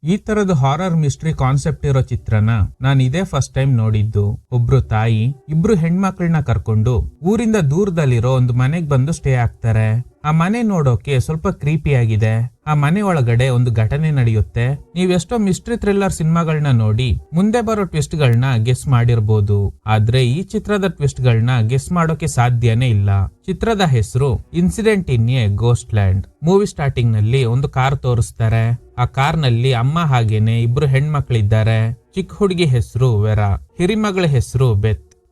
ಈ ತರದ horror mystery concept ಇರೋ ಚಿತ್ರನ ನಾನು ಇದೇ ಫಸ್ಟ್ ಟೈಮ್ ನೋಡಿದ್ದು. ಒಬ್ರು ತಾಯಿ ಇಬ್ರು ಹೆಣ್ಮಕ್ಳನ್ನ ಕರ್ಕೊಂಡು ಊರಿಂದ ದೂರದಲ್ಲಿರೋ ಒಂದು ಮನೆಗ್ ಬಂದು ಸ್ಟೇ ಆಗ್ತಾರೆ. ಆ ಮನೆ ನೋಡೋಕೆ ಸ್ವಲ್ಪ ಕ್ರೀಪಿ ಆಗಿದೆ. ಆ ಮನೆ ಒಳಗಡೆ ಒಂದು ಘಟನೆ ನಡೆಯುತ್ತೆ. ನೀವೆಷ್ಟೋ ಮಿಸ್ಟ್ರಿ ಥ್ರಿಲ್ಲರ್ ಸಿನಿಮಾಗಳನ್ನ ನೋಡಿ ಮುಂದೆ ಬರೋ ಟ್ವಿಸ್ಟ್ ಗಳನ್ನ ಗೆಸ್ ಮಾಡಿರ್ಬೋದು, ಆದ್ರೆ ಈ ಚಿತ್ರದ ಟ್ವಿಸ್ಟ್ ಗಳನ್ನ ಗೆಸ್ ಮಾಡೋಕೆ ಸಾಧ್ಯನೇ ಇಲ್ಲ. ಚಿತ್ರದ ಹೆಸರು incident in a ghost land. Movie starting ನಲ್ಲಿ ಒಂದು ಕಾರ್ ತೋರಿಸ್ತಾರೆ. ಆ ಕಾರ್ ನಲ್ಲಿ ಅಮ್ಮ ಹಾಗೇನೆ ಇಬ್ರು ಹೆಣ್ಮಕ್ಳಿದ್ದಾರೆ. ಚಿಕ್ಕ ಹುಡುಗಿ ಹೆಸರು ವೆರಾ, ಹಿರಿಮಗಳ ಹೆಸರು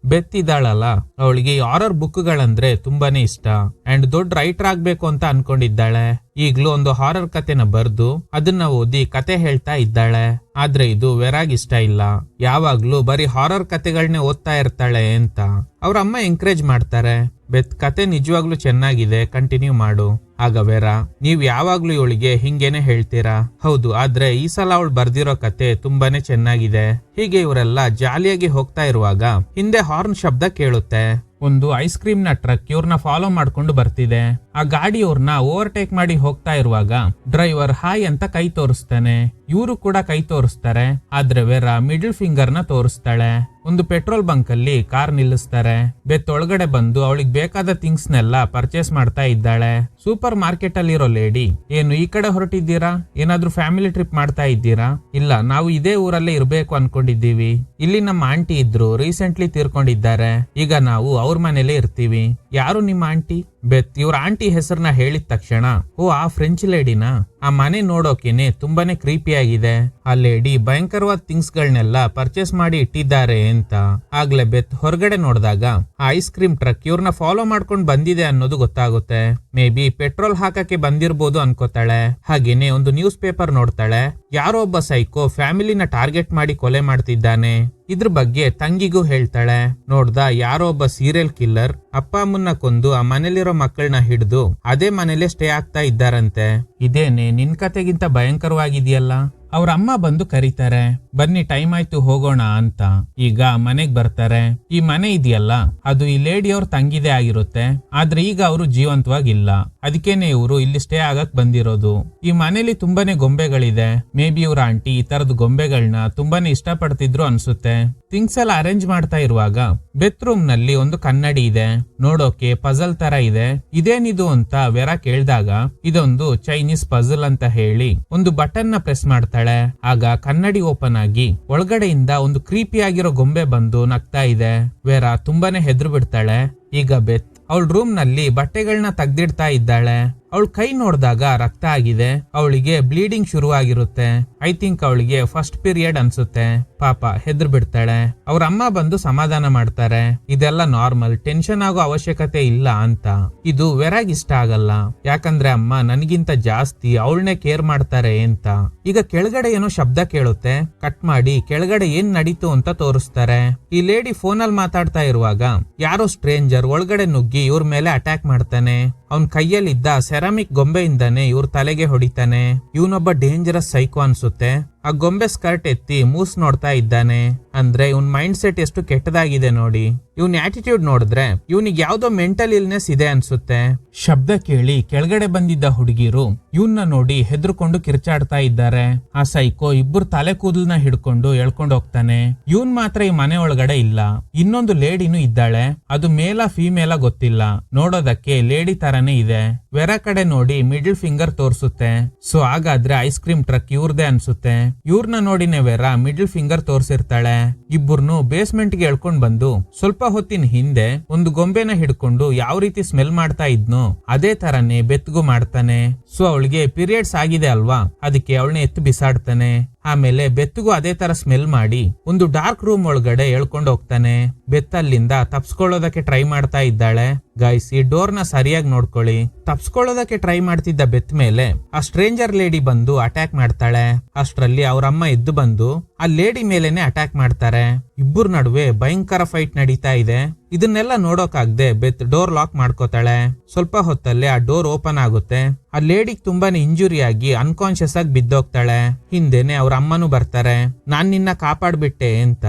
ಬೆತ್ ಇದ್ದಾಳಲ್ಲ, ಅವಳಿಗೆ ಹಾರರ್ ಬುಕ್ಗಳಂದ್ರೆ ತುಂಬಾನೇ ಇಷ್ಟ ಅಂಡ್ ದೊಡ್ಡ ರೈಟರ್ ಆಗ್ಬೇಕು ಅಂತ ಅನ್ಕೊಂಡಿದ್ದಾಳೆ. ಈಗ್ಲೂ ಒಂದು ಹಾರರ್ ಕತೆನ ಬರ್ದು ಅದನ್ನ ಓದಿ ಕತೆ ಹೇಳ್ತಾ ಇದ್ದಾಳೆ. ಆದ್ರೆ ಇದು ವೆರಾಗ್ ಇಷ್ಟ ಇಲ್ಲ. ಯಾವಾಗ್ಲೂ ಬರೀ ಹಾರರ್ ಕತೆಗಳನ್ನೇ ಓದ್ತಾ ಇರ್ತಾಳೆ ಅಂತ ಅವ್ರ ಅಮ್ಮ ಎಂಕರೇಜ್ ಮಾಡ್ತಾರೆ. ಬೆತ್ ಕತೆ ನಿಜವಾಗ್ಲೂ ಚೆನ್ನಾಗಿದೆ, ಕಂಟಿನ್ಯೂ ಮಾಡು. ಆಗ ವೆರಾ, ನೀವ್ ಯಾವಾಗ್ಲೂ ಇವಳಿಗೆ ಹಿಂಗೇನೆ ಹೇಳ್ತೀರಾ? ಹೌದು, ಆದ್ರೆ ಈ ಸಲ ಅವಳು ಬರ್ದಿರೋ ಕತೆ ತುಂಬಾನೇ ಚೆನ್ನಾಗಿದೆ. ಹೀಗೆ ಇವರೆಲ್ಲ ಜಾಲಿಯಾಗಿ ಹೋಗ್ತಾ ಇರುವಾಗ ಹಿಂದೆ ಹಾರ್ನ್ ಶಬ್ದ ಕೇಳುತ್ತೆ. ಒಂದು ಐಸ್ ಕ್ರೀಮ್ ನ ಟ್ರಕ್ ಇವ್ರನ್ನ ಫಾಲೋ ಮಾಡ್ಕೊಂಡು ಬರ್ತಿದೆ. ಆ ಗಾಡಿ ಇವ್ರನ್ನ ಓವರ್ಟೇಕ್ ಮಾಡಿ ಹೋಗ್ತಾ ಇರುವಾಗ ಡ್ರೈವರ್ ಹಾಯ್ ಅಂತ ಕೈ ತೋರಿಸ್ತಾನೆ. ಇವರು ಕೂಡ ಕೈ ತೋರಿಸ್ತಾರೆ, ಆದ್ರೆ ವೆರಾ ಮಿಡಲ್ ಫಿಂಗರ್ ನ ತೋರಿಸ್ತಾಳೆ. ಒಂದು ಪೆಟ್ರೋಲ್ ಬಂಕ್ ಅಲ್ಲಿ ಕಾರ್ ನಿಲ್ಲಿಸ್ತಾರೆ. ಬೆತ್ ಒಳಗಡೆ ಬಂದು ಅವಳಿಗೆ ಬೇಕಾದ ಥಿಂಗ್ಸ್ ನೆಲ್ಲ ಪರ್ಚೇಸ್ ಮಾಡ್ತಾ ಇದ್ದಾಳೆ. ಸೂಪರ್ ಮಾರ್ಕೆಟ್ ಅಲ್ಲಿರೋ ಲೇಡಿ, ಏನು ಈ ಕಡೆ ಹೊರಟಿದ್ದೀರಾ? ಏನಾದ್ರೂ ಫ್ಯಾಮಿಲಿ ಟ್ರಿಪ್ ಮಾಡ್ತಾ ಇದ್ದೀರಾ? ಇಲ್ಲ, ನಾವು ಇದೇ ಊರಲ್ಲೇ ಇರ್ಬೇಕು ಅನ್ಕೊಂಡಿದ್ದೀವಿ. ಇಲ್ಲಿ ನಮ್ಮ ಆಂಟಿ ಇದ್ರು, ರೀಸೆಂಟ್ಲಿ ತೀರ್ಕೊಂಡಿದ್ದಾರೆ. ಈಗ ನಾವು ಅವ್ರ ಮನೇಲೆ ಇರ್ತೀವಿ. ಯಾರು ನಿಮ್ಮ ಆಂಟಿ? ಬೆತ್ ಇವ್ರ ಆಂಟಿ ಹೆಸರನ್ನ ಹೇಳಿದ ತಕ್ಷಣ, ಓ ಆ ಫ್ರೆಂಚ್ ಲೇಡಿನಾ? ಆ ಮನೆ ನೋಡೋಕೆನೆ ತುಂಬಾನೇ ಕ್ರೀಪಿ ಆಗಿದೆ. ಆ ಲೇಡಿ ಭಯಂಕರವಾದ ಥಿಂಗ್ಸ್ ಗಳನ್ನೆಲ್ಲ ಪರ್ಚೇಸ್ ಮಾಡಿ ಇಟ್ಟಿದ್ದಾರೆ ಅಂತ. ಆಗ್ಲೇ ಬೆತ್ ಹೊರಗಡೆ ನೋಡಿದಾಗ ಆ ಐಸ್ ಕ್ರೀಮ್ ಟ್ರಕ್ ಇವ್ರನ್ನ ಫಾಲೋ ಮಾಡ್ಕೊಂಡು ಬಂದಿದೆ ಅನ್ನೋದು ಗೊತ್ತಾಗುತ್ತೆ. ಮೇ ಬಿ ಪೆಟ್ರೋಲ್ ಹಾಕಕ್ಕೆ ಬಂದಿರ್ಬೋದು ಅನ್ಕೋತಾಳೆ. ಹಾಗೇನೆ ಒಂದು ನ್ಯೂಸ್ ಪೇಪರ್ ನೋಡ್ತಾಳೆ. ಯಾರೋ ಒಬ್ಬ ಸೈಕೋ ಫ್ಯಾಮಿಲಿನ ಟಾರ್ಗೆಟ್ ಮಾಡಿ ಕೊಲೆ ಮಾಡ್ತಿದ್ದಾನೆ. ಇದ್ರ ಬಗ್ಗೆ ತಂಗಿಗೂ ಹೇಳ್ತಾಳೆ. ನೋಡ್ದ, ಯಾರೋ ಒಬ್ಬ ಸೀರಿಯಲ್ ಕಿಲ್ಲರ್ ಅಪ್ಪ ಅಮ್ಮನ್ನ ಕೊಂದು ಆ ಮನೇಲಿರೋ ಮಕ್ಕಳನ್ನ ಹಿಡಿದು ಅದೇ ಮನೇಲೆ ಸ್ಟೇ ಆಗ್ತಾ ಇದ್ದಾರಂತೆ. ಇದೇನೆ ನಿನ್ ಕತೆಗಿಂತ ಭಯಂಕರವಾಗಿದೆಯಲ್ಲ. ಅವ್ರ ಅಮ್ಮ ಬಂದು ಕರೀತಾರೆ, ಬನ್ನಿ ಟೈಮ್ ಆಯ್ತು ಹೋಗೋಣ ಅಂತ. ಈಗ ಮನೆಗ್ ಬರ್ತಾರೆ. ಈ ಮನೆ ಇದೆಯಲ್ಲ, ಅದು ಈ ಲೇಡಿ ಅವ್ರ ತಂಗಿದೇ ಆಗಿರುತ್ತೆ. ಆದ್ರೆ ಈಗ ಅವರು ಜೀವಂತವಾಗಿಲ್ಲ. ಅದಕ್ಕೇನೆ ಇವರು ಇಲ್ಲಿ ಸ್ಟೇ ಆಗಕ್ ಬಂದಿರೋದು. ಈ ಮನೇಲಿ ತುಂಬಾನೇ ಗೊಂಬೆಗಳಿದೆ. ಮೇ ಬಿ ಇವ್ರ ಆಂಟಿ ಈ ತರದ ಗೊಂಬೆಗಳನ್ನ ತುಂಬಾನೇ ಇಷ್ಟ ಪಡ್ತಿದ್ರು ಅನ್ಸುತ್ತೆ. ಥಿಂಗ್ಸ್ ಎಲ್ಲ ಅರೇಂಜ್ ಮಾಡ್ತಾ ಇರುವಾಗ ಬೆತ್ ರೂಮ್ ನಲ್ಲಿ ಒಂದು ಕನ್ನಡಿ ಇದೆ. ನೋಡೋಕೆ ಪಜಲ್ ತರ ಇದೆ. ಇದೇನಿದು ಅಂತ ವೆರಾ ಕೇಳಿದಾಗ ಇದೊಂದು ಚೈನೀಸ್ ಪಜಲ್ ಅಂತ ಹೇಳಿ ಒಂದು ಬಟನ್ ನ ಪ್ರೆಸ್ ಮಾಡ್ತಾಳೆ. ಆಗ ಕನ್ನಡಿ ಓಪನ್ ಆಗಿ ಒಳಗಡೆಯಿಂದ ಒಂದು ಕ್ರೀಪಿ ಆಗಿರೋ ಗೊಂಬೆ ಬಂದು ನಗ್ತಾ ಇದೆ. ವೆರಾ ತುಂಬಾನೇ ಹೆದ್ರು ಬಿಡ್ತಾಳೆ. ಈಗ ಬೆತ್ ಅವಳ ರೂಮ್ ನಲ್ಲಿ ಬಟ್ಟೆಗಳನ್ನ ತೆಗ್ದಿಡ್ತಾ ಇದ್ದಾಳೆ. ಅವಳ ಕೈ ನೋಡಿದಾಗ ರಕ್ತ ಆಗಿದೆ. ಅವಳಿಗೆ ಬ್ಲೀಡಿಂಗ್ ಶುರು ಆಗಿರುತ್ತೆ. ಐ ಥಿಂಕ್ ಅವಳಿಗೆ ಫಸ್ಟ್ ಪೀರಿಯಡ್ ಅನ್ಸುತ್ತೆ. ಪಾಪ ಹೆದ್ರು ಬಿಡ್ತಾಳೆ. ಅವ್ರ ಅಮ್ಮ ಬಂದು ಸಮಾಧಾನ ಮಾಡ್ತಾರೆ. ಇದೆಲ್ಲ ನಾರ್ಮಲ್, ಟೆನ್ಷನ್ ಆಗೋ ಅವಶ್ಯಕತೆ ಇಲ್ಲ ಅಂತ. ಇದು ವೆರಾಗ್ ಇಷ್ಟ ಆಗಲ್ಲ. ಯಾಕಂದ್ರೆ ಅಮ್ಮ ನನಗಿಂತ ಜಾಸ್ತಿ ಅವಳನ್ನೇ ಕೇರ್ ಮಾಡ್ತಾರೆ ಅಂತ. ಈಗ ಕೆಳಗಡೆ ಏನೋ ಶಬ್ದ ಕೇಳುತ್ತೆ. ಕಟ್ ಮಾಡಿ ಕೆಳಗಡೆ ಏನ್ ನಡೀತು ಅಂತ ತೋರಿಸ್ತಾರೆ. ಈ ಲೇಡಿ ಫೋನಲ್ಲಿ ಮಾತಾಡ್ತಾ ಇರುವಾಗ ಯಾರೋ ಸ್ಟ್ರೇಂಜರ್ ಒಳಗಡೆ ನುಗ್ಗಿ ಇವ್ರ ಮೇಲೆ ಅಟ್ಯಾಕ್ ಮಾಡ್ತಾನೆ. ಅವನ್ ಕೈಯಲ್ಲಿದ್ದ ಸೆರಾಮಿಕ್ ಗೊಂಬೆಯಿಂದಾನೆ ಇವ್ರ ತಲೆಗೆ ಹೊಡಿತಾನೆ. ಇವನೊಬ್ಬ ಡೇಂಜರಸ್ ಸೈಕೋ ಅನ್ಸುತ್ತೆ. ಆ ಗೊಂಬೆ ಸ್ಕರ್ಟ್ ಎತ್ತಿ ಮೂಸ್ ನೋಡ್ತಾ ಇದ್ದಾನೆ. ಅಂದ್ರೆ ಇವನ್ ಮೈಂಡ್ ಸೆಟ್ ಎಷ್ಟು ಕೆಟ್ಟದಾಗಿದೆ ನೋಡಿ. ಇವನ್ ಆಟಿಟ್ಯೂಡ್ ನೋಡಿದ್ರೆ ಇವನಿಗೆ ಯಾವ್ದೋ ಮೆಂಟಲ್ ಇಲ್ನೆಸ್ ಇದೆ ಅನ್ಸುತ್ತೆ. ಶಬ್ದ ಕೇಳಿ ಕೆಳಗಡೆ ಬಂದಿದ್ದ ಹುಡುಗಿರು ಇವನ್ನ ನೋಡಿ ಹೆದರ್ಕೊಂಡು ಕಿರ್ಚಾಡ್ತಾ ಇದ್ದಾರೆ. ಆ ಸೈಕೋ ಇಬ್ಬರು ತಲೆ ಕೂದಲನ್ನ ಹಿಡ್ಕೊಂಡು ಎಳ್ಕೊಂಡು ಹೋಗ್ತಾನೆ. ಇವನ್ ಮಾತ್ರ ಈ ಮನೆ ಒಳಗಡೆ ಇಲ್ಲ. ಇನ್ನೊಂದು ಲೇಡಿನೂ ಇದ್ದಾಳೆ. ಅದು ಮೇಲ ಫೀಮೇಲ ಗೊತ್ತಿಲ್ಲ. ನೋಡೋದಕ್ಕೆ ಲೇಡಿ ತರನೇ ಇದೆ. ವೆರಾ ಕಡೆ ನೋಡಿ ಮಿಡಲ್ ಫಿಂಗರ್ ತೋರ್ಸುತ್ತೆ. ಸೊ ಹಾಗಾದ್ರೆ ಐಸ್ ಕ್ರೀಮ್ ಟ್ರಕ್ ಇವ್ರದೇ ಅನ್ಸುತ್ತೆ. ಇವ್ರನ್ನ ನೋಡಿನೇ ವೆರಾ ಮಿಡಲ್ ಫಿಂಗರ್ ತೋರ್ಸಿರ್ತಾಳೆ. ಇಬ್ಬರನ್ನು ಬೇಸ್ಮೆಂಟ್ ಗೆ ಎಳ್ಕೊಂಡ್ ಬಂದು ಸ್ವಲ್ಪ ಹೊತ್ತಿನ ಹಿಂದೆ ಒಂದು ಗೊಂಬೆನ ಹಿಡ್ಕೊಂಡು ಯಾವ ರೀತಿ ಸ್ಮೆಲ್ ಮಾಡ್ತಾ ಇದ್ನೋ ಅದೇ ತರನೇ ಬೆತ್ಗೂ ಮಾಡ್ತಾನೆ. ಸೊ ಅವಳಿಗೆ ಪೀರಿಯಡ್ಸ್ ಆಗಿದೆ ಅಲ್ವಾ, ಅದಕ್ಕೆ ಅವಳನ್ನ ಎತ್ತು ಬಿಸಾಡ್ತಾನೆ. ಆಮೇಲೆ ಬೆತ್ತಗೂ ಅದೇ ತರ ಸ್ಮೆಲ್ ಮಾಡಿ ಒಂದು ಡಾರ್ಕ್ ರೂಮ್ ಒಳಗಡೆ ಎಳ್ಕೊಂಡು ಹೋಗ್ತಾನೆ. ಬೆತ್ ಅಲ್ಲಿಂದ ತಪ್ಸ್ಕೊಳ್ಳೋದಕ್ಕೆ ಟ್ರೈ ಮಾಡ್ತಾ ಇದ್ದಾಳೆ. ಗೈಸ್, ಈ ಡೋರ್ ನ ಸರಿಯಾಗಿ ನೋಡ್ಕೊಳ್ಳಿ. ತಪ್ಸ್ಕೊಳ್ಳೋದಕ್ಕೆ ಟ್ರೈ ಮಾಡ್ತಿದ್ದ ಬೆತ್ ಮೇಲೆ ಆ ಸ್ಟ್ರೇಂಜರ್ ಲೇಡಿ ಬಂದು ಅಟ್ಯಾಕ್ ಮಾಡ್ತಾಳೆ. ಅಷ್ಟ್ರಲ್ಲಿ ಅವ್ರ ಅಮ್ಮ ಎದ್ದು ಬಂದು ಆ ಲೇಡಿ ಮೇಲೆನೆ ಅಟ್ಯಾಕ್ ಮಾಡ್ತಾರೆ. ಇಬ್ಬರ ನಡುವೆ ಭಯಂಕರ ಫೈಟ್ ನಡೀತಾ ಇದೆ. ಇದನ್ನೆಲ್ಲ ನೋಡೋಕಾಗ್ದೆ ಬೆತ್ ಡೋರ್ ಲಾಕ್ ಮಾಡ್ಕೋತಾಳೆ. ಸ್ವಲ್ಪ ಹೊತ್ತಲ್ಲೇ ಆ ಡೋರ್ ಓಪನ್ ಆಗುತ್ತೆ. ಆ ಲೇಡಿಗ್ ತುಂಬಾನೇ ಇಂಜುರಿ ಆಗಿ ಅನ್ಕಾನ್ಶಿಯಸ್ ಆಗಿ ಬಿದ್ದೋಗ್ತಾಳೆ. ಹಿಂದೆನೆ ಅವ್ರ ಅಮ್ಮನೂ ಬರ್ತಾರೆ. ನಾನ್ ನಿನ್ನ ಕಾಪಾಡ್ಬಿಟ್ಟೆ ಅಂತ.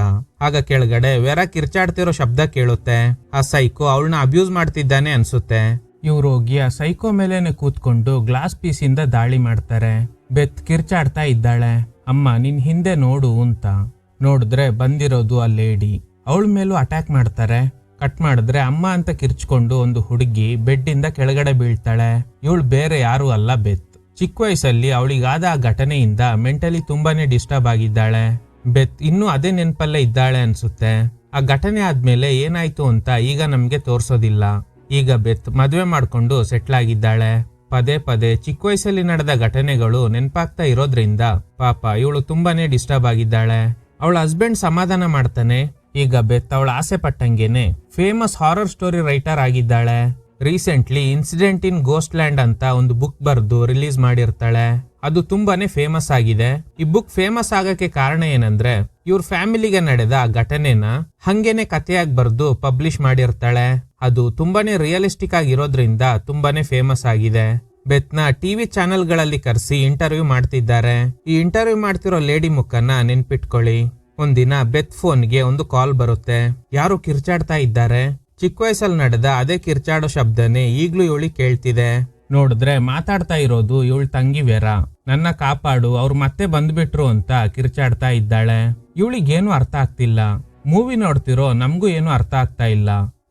ಆಗ ಕೆಳಗಡೆ ವೆರಾ ಕಿರ್ಚಾಡ್ತಿರೋ ಶಬ್ದ ಕೇಳುತ್ತೆ. ಆ ಸೈಕೋ ಅವಳನ್ನ ಅಬ್ಯೂಸ್ ಮಾಡ್ತಿದ್ದಾನೆ ಅನ್ಸುತ್ತೆ. ಇವ್ರು ಹೋಗಿ ಆ ಸೈಕೋ ಮೇಲೇನೆ ಕೂತ್ಕೊಂಡು ಗ್ಲಾಸ್ ಪೀಸ್ ಇಂದ ದಾಳಿ ಮಾಡ್ತಾರೆ. ಬೆತ್ ಕಿರ್ಚಾಡ್ತಾ ಇದ್ದಾಳೆ. ಅಮ್ಮ ನಿನ್ ಹಿಂದೆ ನೋಡು ಅಂತ. ನೋಡಿದ್ರೆ ಬಂದಿರೋದು ಆ ಲೇಡಿ. ಅವಳ ಮೇಲೂ ಅಟ್ಯಾಕ್ ಮಾಡ್ತಾರೆ. ಕಟ್ ಮಾಡಿದ್ರೆ ಅಮ್ಮ ಅಂತ ಕಿರ್ಚ್ಕೊಂಡು ಒಂದು ಹುಡುಗಿ ಬೆಡ್ಡಿಂದ ಕೆಳಗಡೆ ಬೀಳ್ತಾಳೆ. ಇವಳು ಬೇರೆ ಯಾರು ಅಲ್ಲ, ಬೆತ್. ಚಿಕ್ಕ ವಯಸ್ಸಲ್ಲಿ ಅವಳಿಗಾದ ಆ ಘಟನೆಯಿಂದ ಮೆಂಟಲಿ ತುಂಬಾನೇ ಡಿಸ್ಟರ್ಬ್ ಆಗಿದ್ದಾಳೆ. ಬೆತ್ ಇನ್ನೂ ಅದೇ ನೆನಪಲ್ಲೇ ಇದ್ದಾಳೆ ಅನ್ಸುತ್ತೆ. ಆ ಘಟನೆ ಆದ್ಮೇಲೆ ಏನಾಯ್ತು ಅಂತ ಈಗ ನಮ್ಗೆ ತೋರ್ಸೋದಿಲ್ಲ. ಈಗ ಬೆತ್ ಮದ್ವೆ ಮಾಡ್ಕೊಂಡು ಸೆಟ್ಲ್ ಆಗಿದ್ದಾಳೆ. ಪದೇ ಪದೇ ಚಿಕ್ಕ ವಯಸ್ಸಲ್ಲಿ ನಡೆದ ಘಟನೆಗಳು ನೆನಪಾಗ್ತಾ ಇರೋದ್ರಿಂದ ಪಾಪ ಇವಳು ತುಂಬಾನೇ ಡಿಸ್ಟರ್ಬ್ ಆಗಿದ್ದಾಳೆ. ಅವಳ ಹಸ್ಬೆಂಡ್ ಸಮಾಧಾನ ಮಾಡ್ತಾನೆ. ಈಗ ಬೆತ್ ಅವಳ ಆಸೆ ಪಟ್ಟಂಗೆನೆ ಫೇಮಸ್ ಹಾರರ್ ಸ್ಟೋರಿ ರೈಟರ್ ಆಗಿದ್ದಾಳೆ. ರೀಸೆಂಟ್ಲಿ ಇನ್ಸಿಡೆಂಟ್ ಇನ್ ಗೋಸ್ಟ್ ಲ್ಯಾಂಡ್ ಅಂತ ಒಂದು ಬುಕ್ ಬರೆದು ರಿಲೀಸ್ ಮಾಡಿರ್ತಾಳೆ. ಅದು ತುಂಬಾನೇ ಫೇಮಸ್ ಆಗಿದೆ. ಈ ಬುಕ್ ಫೇಮಸ್ ಆಗಕ್ಕೆ ಕಾರಣ ಏನಂದ್ರೆ ಇವ್ರ ಫ್ಯಾಮಿಲಿಗೆ ನಡೆದ ಆ ಘಟನೆನ ಹಂಗೇನೆ ಕಥೆಯಾಗಿ ಬರೆದು ಪಬ್ಲಿಷ್ ಮಾಡಿರ್ತಾಳೆ. ಅದು ತುಂಬಾನೇ ರಿಯಲಿಸ್ಟಿಕ್ ಆಗಿರೋದ್ರಿಂದ ತುಂಬಾನೇ ಫೇಮಸ್ ಆಗಿದೆ. ಬೆತ್ನ ಟಿವಿ ಚಾನೆಲ್ ಗಳಲ್ಲಿ ಕರೆಸಿ ಇಂಟರ್ವ್ಯೂ ಮಾಡ್ತಿದ್ದಾರೆ. ಈ ಇಂಟರ್ವ್ಯೂ ಮಾಡ್ತಿರೋ ಲೇಡಿ ಮುಖನ ನೆನ್ಪಿಟ್ಕೊಳ್ಳಿ. ಒಂದಿನ ಬೆತ್ ಫೋನ್ಗೆ ಒಂದು ಕಾಲ್ ಬರುತ್ತೆ. ಯಾರು ಕಿರ್ಚಾಡ್ತಾ ಇದ್ದಾರೆ. ಚಿಕ್ಕ ವಯಸ್ಸಲ್ಲಿ ನಡೆದ ಅದೇ ಕಿರ್ಚಾಡೋ ಶಬ್ದನೇ ಈಗ್ಲೂ ಇವಳಿ ಕೇಳ್ತಿದೆ. ನೋಡಿದ್ರೆ ಮಾತಾಡ್ತಾ ಇರೋದು ಇವಳ ತಂಗಿ ವೆರಾ. ನನ್ನ ಕಾಪಾಡು, ಅವ್ರು ಮತ್ತೆ ಬಂದ್ಬಿಟ್ರು ಅಂತ ಕಿರ್ಚಾಡ್ತಾ ಇದ್ದಾಳೆ. ಇವಳಿಗೇನು ಅರ್ಥ ಆಗ್ತಿಲ್ಲ. ಮೂವಿ ನೋಡ್ತಿರೋ ನಮಗೂ ಏನು ಅರ್ಥ ಆಗ್ತಾ ಇಲ್ಲ.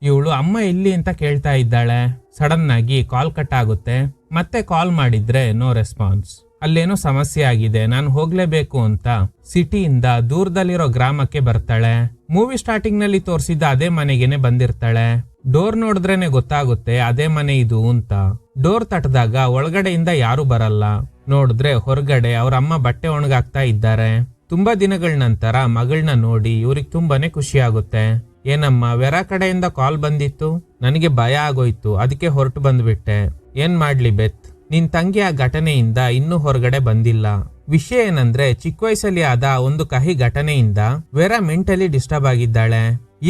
ಇವಳು ಅಮ್ಮ ಎಲ್ಲಿ ಅಂತ ಕೇಳ್ತಾ ಇದ್ದಾಳೆ. ಸಡನ್ ಆಗಿ ಕಾಲ್ ಕಟ್ ಆಗುತ್ತೆ. ಮತ್ತೆ ಕಾಲ್ ಮಾಡಿದ್ರೆ ನೋ ರೆಸ್ಪಾನ್ಸ್. ಅಲ್ಲೇನೋ ಸಮಸ್ಯೆ ಆಗಿದೆ, ನಾನು ಹೋಗ್ಲೇಬೇಕು ಅಂತ ಸಿಟಿಯಿಂದ ದೂರದಲ್ಲಿರೋ ಗ್ರಾಮಕ್ಕೆ ಬರ್ತಾಳೆ. ಮೂವಿ ಸ್ಟಾರ್ಟಿಂಗ್ ನಲ್ಲಿ ತೋರಿಸಿದ ಅದೇ ಮನೆಗೇನೆ ಬಂದಿರ್ತಾಳೆ. ಡೋರ್ ನೋಡಿದ್ರೇನೆ ಗೊತ್ತಾಗುತ್ತೆ ಅದೇ ಮನೆ ಇದು ಅಂತ. ಡೋರ್ ತಟ್ಟದಾಗ ಒಳಗಡೆಯಿಂದ ಯಾರು ಬರಲ್ಲ. ನೋಡಿದ್ರೆ ಹೊರಗಡೆ ಅವ್ರ ಅಮ್ಮ ಬಟ್ಟೆ ಒಣಗಾಕ್ತಾ ಇದ್ದಾರೆ. ತುಂಬಾ ದಿನಗಳ ನಂತರ ಮಗಳನ್ನ ನೋಡಿ ಇವ್ರಿಗೆ ತುಂಬಾನೇ ಖುಷಿ ಆಗುತ್ತೆ. ಏನಮ್ಮ, ವೆರಾ ಕಡೆಯಿಂದ ಕಾಲ್ ಬಂದಿತ್ತು, ನನಗೆ ಭಯ ಆಗೋಯ್ತು, ಅದಕ್ಕೆ ಹೊರಟು ಬಂದ್ಬಿಟ್ಟೆ. ಏನ್ ಮಾಡ್ಲಿ ಬೆತ್, ನಿನ್ ತಂಗಿ ಆ ಘಟನೆಯಿಂದ ಇನ್ನೂ ಹೊರಗಡೆ ಬಂದಿಲ್ಲ. ವಿಷಯ ಏನಂದ್ರೆ ಚಿಕ್ಕ ವಯಸ್ಸಲ್ಲಿ ಆದ ಒಂದು ಕಹಿ ಘಟನೆಯಿಂದ ವೆರಾ ಮೆಂಟಲಿ ಡಿಸ್ಟರ್ಬ್ ಆಗಿದ್ದಾಳೆ.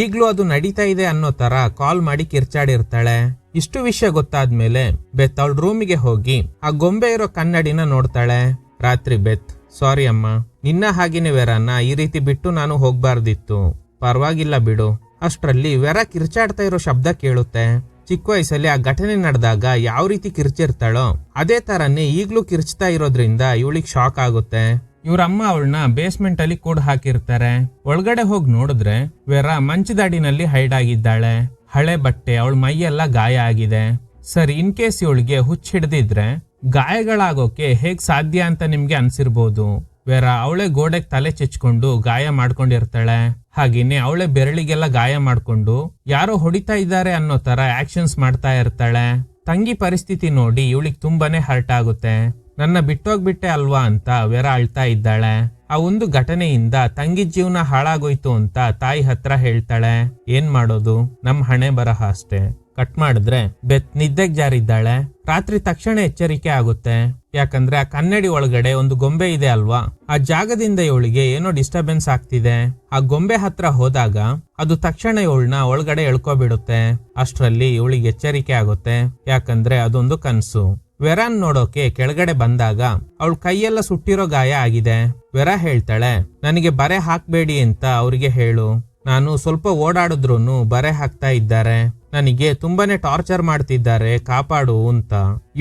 ಈಗ್ಲೂ ಅದು ನಡೀತಾ ಇದೆ ಅನ್ನೋ ತರ ಕಾಲ್ ಮಾಡಿ ಕಿರ್ಚಾಡಿರ್ತಾಳೆ. ಇಷ್ಟು ವಿಷಯ ಗೊತ್ತಾದ್ಮೇಲೆ ಬೆತ್ ಅವಳ ರೂಮಿಗೆ ಹೋಗಿ ಆ ಗೊಂಬೆ ಇರೋ ಕನ್ನಡಿನ ನೋಡ್ತಾಳೆ. ರಾತ್ರಿ ಬೆತ್, ಸಾರಿ ಅಮ್ಮ, ನಿನ್ನ ಹಾಗೇನೆ ವೆರಾನ ಈ ರೀತಿ ಬಿಟ್ಟು ನಾನು ಹೋಗ್ಬಾರ್ದಿತ್ತು, ಪರವಾಗಿಲ್ಲ ಬಿಡು. ಅಷ್ಟ್ರಲ್ಲಿ ವೆರಾ ಕಿರ್ಚಾಡ್ತಾ ಇರೋ ಶಬ್ದ ಕೇಳುತ್ತೆ. ಚಿಕ್ಕ ವಯಸ್ಸಲ್ಲಿ ಆ ಘಟನೆ ನಡೆದಾಗ ಯಾವ ರೀತಿ ಕಿರ್ಚಿರ್ತಾಳೋ ಅದೇ ತರನೇ ಈಗ್ಲೂ ಕಿರ್ಚ್ತಾ ಇರೋದ್ರಿಂದ ಇವಳಿಗೆ ಶಾಕ್ ಆಗುತ್ತೆ. ಇವ್ರಮ್ಮ ಅವಳನ್ನ ಬೇಸ್ಮೆಂಟ್ ಅಲ್ಲಿ ಕೂಡ ಹಾಕಿರ್ತಾರೆ. ಒಳಗಡೆ ಹೋಗಿ ನೋಡಿದ್ರೆ ವೆರಾ ಮಂಚದಾಡಿನಲ್ಲಿ ಹೈಡ್ ಆಗಿದ್ದಾಳೆ. ಹಳೆ ಬಟ್ಟೆ, ಅವಳ ಮೈಯೆಲ್ಲ ಗಾಯ ಆಗಿದೆ. ಸರ್, ಇನ್ ಕೇಸ್ ಇವಳಿಗೆ ಹುಚ್ಚ ಹಿಡ್ದಿದ್ರೆ ಗಾಯಗಳಾಗೋಕೆ ಹೇಗ್ ಸಾಧ್ಯ ಅಂತ ನಿಮ್ಗೆ ಅನ್ಸಿರ್ಬೋದು. ವೆರಾ ಅವಳೆ ಗೋಡೆಗೆ ತಲೆ ಚೆಚ್ಕೊಂಡು ಗಾಯ ಮಾಡ್ಕೊಂಡಿರ್ತಾಳೆ. ಹಾಗೇನೆ ಅವಳೆ ಬೆರಳಿಗೆಲ್ಲ ಗಾಯ ಮಾಡ್ಕೊಂಡು ಯಾರೋ ಹೊಡಿತಾ ಇದ್ದಾರೆ ಅನ್ನೋ ತರ ಆಕ್ಷನ್ಸ್ ಮಾಡ್ತಾ ಇರ್ತಾಳೆ. ತಂಗಿ ಪರಿಸ್ಥಿತಿ ನೋಡಿ ಇವಳಿಗೆ ತುಂಬಾನೇ ಹರ್ಟ್ ಆಗುತ್ತೆ. ನನ್ನ ಬಿಟ್ಟೋಗ್ಬಿಟ್ಟೆ ಅಲ್ವಾ ಅಂತ ವೆರಾ ಅಳ್ತಾ ಇದ್ದಾಳೆ. ಆ ಒಂದು ಘಟನೆಯಿಂದ ತಂಗಿ ಜೀವನ ಹಾಳಾಗೋಯ್ತು ಅಂತ ತಾಯಿ ಹತ್ರ ಹೇಳ್ತಾಳೆ. ಏನ್ ಮಾಡೋದು, ನಮ್ ಹಣೆ ಬರಹ ಅಷ್ಟೇ. ಕಟ್ ಮಾಡಿದ್ರೆ ಬೆತ್ ನಿದ್ದೆಗ್ ಜಾರಿದ್ದಾಳೆ. ರಾತ್ರಿ ತಕ್ಷಣ ಎಚ್ಚರಿಕೆ ಆಗುತ್ತೆ. ಯಾಕಂದ್ರೆ ಆ ಕನ್ನಡಿ ಒಳಗಡೆ ಒಂದು ಗೊಂಬೆ ಇದೆ ಅಲ್ವಾ, ಆ ಜಾಗದಿಂದ ಇವಳಿಗೆ ಏನೋ ಡಿಸ್ಟರ್ಬೆನ್ಸ್ ಆಗ್ತಿದೆ. ಆ ಗೊಂಬೆ ಹತ್ರ ಹೋದಾಗ ಅದು ತಕ್ಷಣ ಇವಳನ್ನ ಒಳಗಡೆ ಎಳ್ಕೊಬಿಡುತ್ತೆ. ಅಷ್ಟ್ರಲ್ಲಿ ಇವಳಿಗೆ ಎಚ್ಚರಿಕೆ ಆಗುತ್ತೆ. ಯಾಕಂದ್ರೆ ಅದೊಂದು ಕನ್ಸು. ವೆರಾನ್ ನೋಡೋಕೆ ಕೆಳಗಡೆ ಬಂದಾಗ ಅವಳ ಕೈಯೆಲ್ಲ ಸುಟ್ಟಿರೋ ಗಾಯ ಆಗಿದೆ. ವೆರಾ ಹೇಳ್ತಾಳೆ, ನನಗೆ ಬರೆ ಹಾಕ್ಬೇಡಿ ಅಂತ ಅವ್ರಿಗೆ ಹೇಳು. ನಾನು ಸ್ವಲ್ಪ ಓಡಾಡಿದ್ರು ಬರೆ ಹಾಕ್ತಾ ಇದ್ದಾರೆ. ನನಗೆ ತುಂಬಾನೇ ಟಾರ್ಚರ್ ಮಾಡ್ತಿದ್ದಾರೆ, ಕಾಪಾಡು ಅಂತ.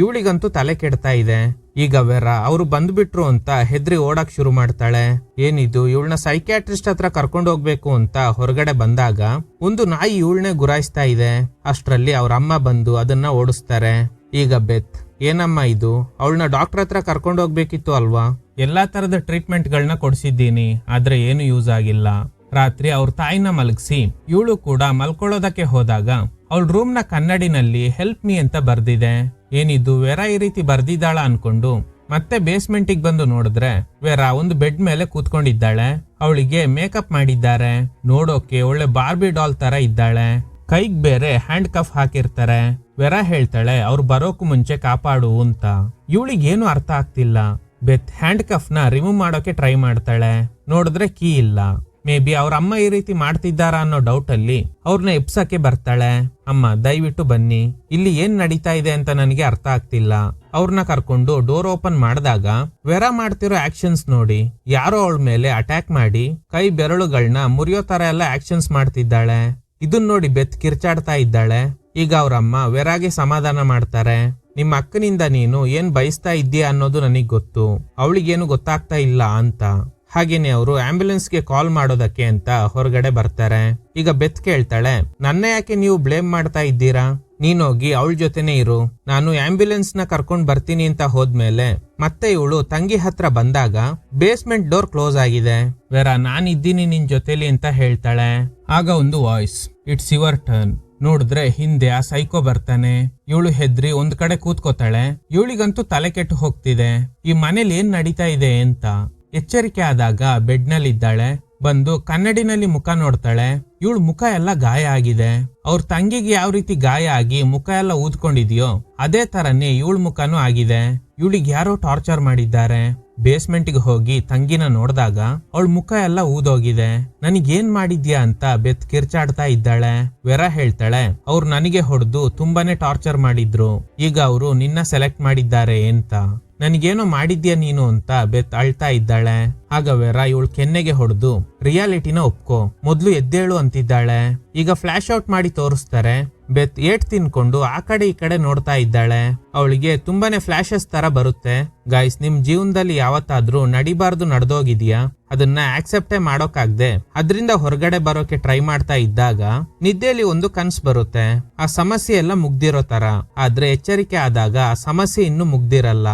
ಇವಳಿಗಂತೂ ತಲೆ ಕೆಡ್ತಾ ಇದೆ. ಈಗ ವೆರಾ ಅವರು ಬಂದ್ಬಿಟ್ರು ಅಂತ ಹೆದ್ರಿ ಓಡಾಕ್ ಶುರು ಮಾಡ್ತಾಳೆ. ಏನಿದು, ಇವಳನ್ನ ಸೈಕ್ಯಾಟ್ರಿಸ್ಟ್ ಹತ್ರ ಕರ್ಕೊಂಡು ಹೋಗ್ಬೇಕು ಅಂತ ಹೊರಗಡೆ ಬಂದಾಗ ಒಂದು ನಾಯಿ ಇವಳನ್ನೇ ಗುರಾಯಿಸ್ತಾ ಇದೆ. ಅಷ್ಟ್ರಲ್ಲಿ ಅವ್ರ ಅಮ್ಮ ಬಂದು ಅದನ್ನ ಓಡಿಸ್ತಾರೆ. ಈಗ ಬೆತ್, ಏನಮ್ಮ ಇದು, ಅವಳನ್ನ ಡಾಕ್ಟರ್ ಹತ್ರ ಕರ್ಕೊಂಡು ಹೋಗ್ಬೇಕಿತ್ತು ಅಲ್ವಾ? ಎಲ್ಲಾ ತರದ ಟ್ರೀಟ್ಮೆಂಟ್ ಗಳನ್ನ ಕೊಡ್ಸಿದ್ದೀನಿ, ಆದ್ರೆ ಏನು ಯೂಸ್ ಆಗಿಲ್ಲ. ರಾತ್ರಿ ಅವ್ರ ತಾಯಿನ ಮಲಗಿಸಿ ಇವಳು ಕೂಡ ಮಲ್ಕೊಳ್ಳೋದಕ್ಕೆ ಹೋದಾಗ ಅವಳ ರೂಮ್ ನ ಕನ್ನಡಿನಲ್ಲಿ ಹೆಲ್ಪ್ ಮೀ ಅಂತ ಬರ್ದಿದೆ. ಏನಿದು, ವೆರಾ ಈ ರೀತಿ ಬರ್ದಿದ್ದಾಳ ಅನ್ಕೊಂಡು ಮತ್ತೆ ಬೇಸ್ಮೆಂಟಿಗೆ ಬಂದು ನೋಡಿದ್ರೆ ವೆರಾ ಒಂದು ಬೆಡ್ ಮೇಲೆ ಕೂತ್ಕೊಂಡಿದ್ದಾಳೆ. ಅವಳಿಗೆ ಮೇಕಪ್ ಮಾಡಿದ್ದಾರೆ. ನೋಡೋಕೆ ಒಳ್ಳೆ ಬಾರ್ಬಿ ಡಾಲ್ ತರ ಇದ್ದಾಳೆ. ಕೈಗ್ ಬೇರೆ ಹ್ಯಾಂಡ್ ಕಫ್ ಹಾಕಿರ್ತಾರೆ. ವೆರಾ ಹೇಳ್ತಾಳೆ, ಅವ್ರು ಬರೋಕು ಮುಂಚೆ ಕಾಪಾಡು ಅಂತ. ಇವಳಿಗೇನು ಅರ್ಥ ಆಗ್ತಿಲ್ಲ. ಬೆತ್ ಹ್ಯಾಂಡ್ ಕಫ್ ನ ರಿಮೂವ್ ಮಾಡೋಕೆ ಟ್ರೈ ಮಾಡ್ತಾಳೆ. ನೋಡಿದ್ರೆ ಕೀ ಇಲ್ಲ. ಮೇ ಬಿ ಅವ್ರ ಅಮ್ಮ ಈ ರೀತಿ ಮಾಡ್ತಿದ್ದಾರಾ ಅನ್ನೋ ಡೌಟ್ ಅಲ್ಲಿ ಅವ್ರನ್ನ ಎಪ್ಸಕ್ಕೆ ಬರ್ತಾಳೆ. ಅಮ್ಮ, ದಯವಿಟ್ಟು ಬನ್ನಿ, ಇಲ್ಲಿ ಏನ್ ನಡೀತಾ ಇದೆ ಅಂತ ನನಗೆ ಅರ್ಥ ಆಗ್ತಿಲ್ಲ. ಅವ್ರನ್ನ ಕರ್ಕೊಂಡು ಡೋರ್ ಓಪನ್ ಮಾಡಿದಾಗ ವೆರಾ ಮಾಡ್ತಿರೋ ಆಕ್ಷನ್ಸ್ ನೋಡಿ ಯಾರೋ ಅವಳ ಮೇಲೆ ಅಟ್ಯಾಕ್ ಮಾಡಿ ಕೈ ಬೆರಳುಗಳನ್ನ ಮುರಿಯೋ ತರ ಎಲ್ಲ ಆಕ್ಷನ್ಸ್ ಮಾಡ್ತಿದ್ದಾಳೆ. ಇದನ್ ನೋಡಿ ಬೆತ್ ಕಿರ್ಚಾಡ್ತಾ ಇದ್ದಾಳೆ. ಈಗ ಅವ್ರಮ್ಮ ವೆರಾಗೆ ಸಮಾಧಾನ ಮಾಡ್ತಾರೆ. ನಿಮ್ಮ ಅಕ್ಕನಿಂದ ನೀನು ಏನ್ ಬಯಸ್ತಾ ಇದ್ದೀಯ ಅನ್ನೋದು ನನಗ್ ಗೊತ್ತು, ಅವಳಿಗೇನು ಗೊತ್ತಾಗ್ತಾ ಇಲ್ಲ ಅಂತ. ಹಾಗೇನೆ ಅವರು ಆಂಬ್ಯುಲೆನ್ಸ್ಗೆ ಕಾಲ್ ಮಾಡೋದಕ್ಕೆ ಅಂತ ಹೊರಗಡೆ ಬರ್ತಾರೆ. ಈಗ ಬೆತ್ ಕೇಳ್ತಾಳೆ, ನನ್ನ ಯಾಕೆ ನೀವು ಬ್ಲೇಮ್ ಮಾಡ್ತಾ ಇದ್ದೀರಾ? ನೀನೋಗಿ ಅವಳ ಜೊತೆನೆ ಇರು, ನಾನು ಆಂಬ್ಯುಲೆನ್ಸ್ ನ ಕರ್ಕೊಂಡ್ ಬರ್ತೀನಿ ಅಂತ ಹೋದ್ಮೇಲೆ ಮತ್ತೆ ಇವಳು ತಂಗಿ ಹತ್ರ ಬಂದಾಗ ಬೇಸ್ಮೆಂಟ್ ಡೋರ್ ಕ್ಲೋಸ್ ಆಗಿದೆ. ವೆರಾ ನಾನಿದ್ದೀನಿ ನಿನ್ ಜೊತೆಲಿ ಅಂತ ಹೇಳ್ತಾಳೆ. ಆಗ ಒಂದು ವಾಯ್ಸ್, ಇಟ್ಸ್ ಯುವರ್ ಟರ್ನ್. ನೋಡಿದ್ರೆ ಹಿಂದೆ ಆ ಸೈಕೋ ಬರ್ತಾನೆ. ಇವಳು ಹೆದ್ರಿ ಒಂದ್ ಕಡೆ ಕೂತ್ಕೋತಾಳೆ. ಇವಳಿಗಂತೂ ತಲೆ ಕೆಟ್ಟು ಹೋಗ್ತಿದೆ, ಈ ಮನೇಲಿ ಏನ್ ನಡೀತಾ ಇದೆ ಅಂತ. ಎಚ್ಚರಿಕೆ ಆದಾಗ ಬೆಡ್ ನಲ್ಲಿ ಇದ್ದಾಳೆ. ಬಂದು ಕನ್ನಡಿನಲ್ಲಿ ಮುಖ ನೋಡ್ತಾಳೆ. ಇವಳು ಮುಖ ಎಲ್ಲ ಗಾಯ ಆಗಿದೆ. ಅವ್ರ ತಂಗಿಗೆ ಯಾವ ರೀತಿ ಗಾಯ ಆಗಿ ಮುಖ ಎಲ್ಲ ಊದ್ಕೊಂಡಿದ್ಯೋ ಅದೇ ತರನೇ ಇವಳ ಮುಖನೂ ಆಗಿದೆ. ಇವಳಿಗೆ ಯಾರೋ ಟಾರ್ಚರ್ ಮಾಡಿದ್ದಾರೆ. ಬೇಸ್ಮೆಂಟ್ಗೆ ಹೋಗಿ ತಂಗಿನ ನೋಡಿದಾಗ ಅವಳ ಮುಖ ಎಲ್ಲ ಊದೋಗಿದೆ. ನನಗೇನ್ ಮಾಡಿದ್ಯಾ ಅಂತ ಬೆತ್ ಕಿರ್ಚಾಡ್ತಾ ಇದ್ದಾಳೆ. ವೆರಾ ಹೇಳ್ತಾಳೆ, ಅವ್ರು ನನಗೆ ಹೊಡೆದು ತುಂಬಾನೇ ಟಾರ್ಚರ್ ಮಾಡಿದ್ರು, ಈಗ ಅವರು ನಿನ್ನ ಸೆಲೆಕ್ಟ್ ಮಾಡಿದ್ದಾರೆ ಅಂತ. ನನಗೇನೋ ಮಾಡಿದ್ಯಾ ನೀನು ಅಂತ ಬೆತ್ ಅಳ್ತಾ ಇದ್ದಾಳೆ. ಆಗ ವೆರಾ ಇವಳು ಕೆನ್ನೆಗೆ ಹೊಡೆದು ರಿಯಾಲಿಟಿನ ಒಪ್ಕೋ, ಮೊದ್ಲು ಎದ್ದೇಳು ಅಂತಿದ್ದಾಳೆ. ಈಗ ಫ್ಲಾಶ್ ಔಟ್ ಮಾಡಿ ತೋರಿಸ್ತಾರೆ. ಬೆತ್ ಏಟ್ ತಿನ್ಕೊಂಡು ಆ ಕಡೆ ಈ ಕಡೆ ನೋಡ್ತಾ ಇದ್ದಾಳೆ. ಅವಳಿಗೆ ತುಂಬಾನೇ ಫ್ಲಾಶಸ್ ತರ ಬರುತ್ತೆ. ಗೈಸ್, ನಿಮ್ ಜೀವನದಲ್ಲಿ ಯಾವತ್ತಾದ್ರೂ ನಡಿಬಾರ್ದು ನಡೆದೋಗಿದ್ಯಾ? ಅದನ್ನ ಆಕ್ಸೆಪ್ಟೇ ಮಾಡೋಕಾಗ್ದೆ ಅದರಿಂದ ಹೊರಗಡೆ ಬರೋಕೆ ಟ್ರೈ ಮಾಡ್ತಾ ಇದ್ದಾಗ ನಿದ್ದೆಯಲ್ಲಿ ಒಂದು ಕನ್ಸ್ ಬರುತ್ತೆ. ಆ ಸಮಸ್ಯೆ ಎಲ್ಲ ಮುಗ್ದಿರೋ ತರ, ಆದ್ರೆ ಎಚ್ಚರಿಕೆ ಆದಾಗ ಆ ಸಮಸ್ಯೆ ಇನ್ನೂ ಮುಗ್ದಿರಲ್ಲ.